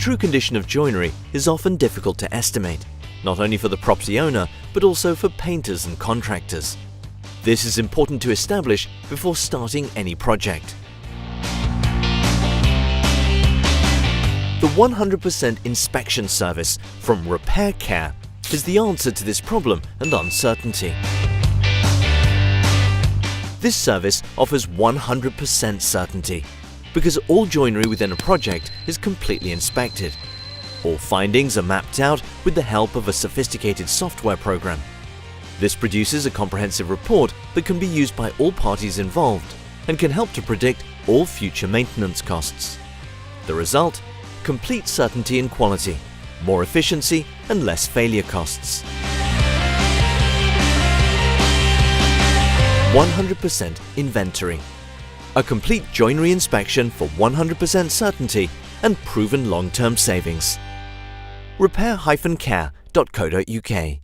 true condition of joinery is often difficult to estimate, not only for the property owner, but also for painters and contractors. This is important to establish before starting any project. The 100% inspection service from Repair Care is the answer to this problem and uncertainty. This service offers 100% certainty because all joinery within a project is completely inspected. All findings are mapped out with the help of a sophisticated software program. This produces a comprehensive report that can be used by all parties involved and can help to predict all future maintenance costs. The result? Complete certainty and quality, more efficiency and less failure costs. 100% inventory. A complete joinery inspection for 100% certainty and proven long-term savings. repair-care.co.uk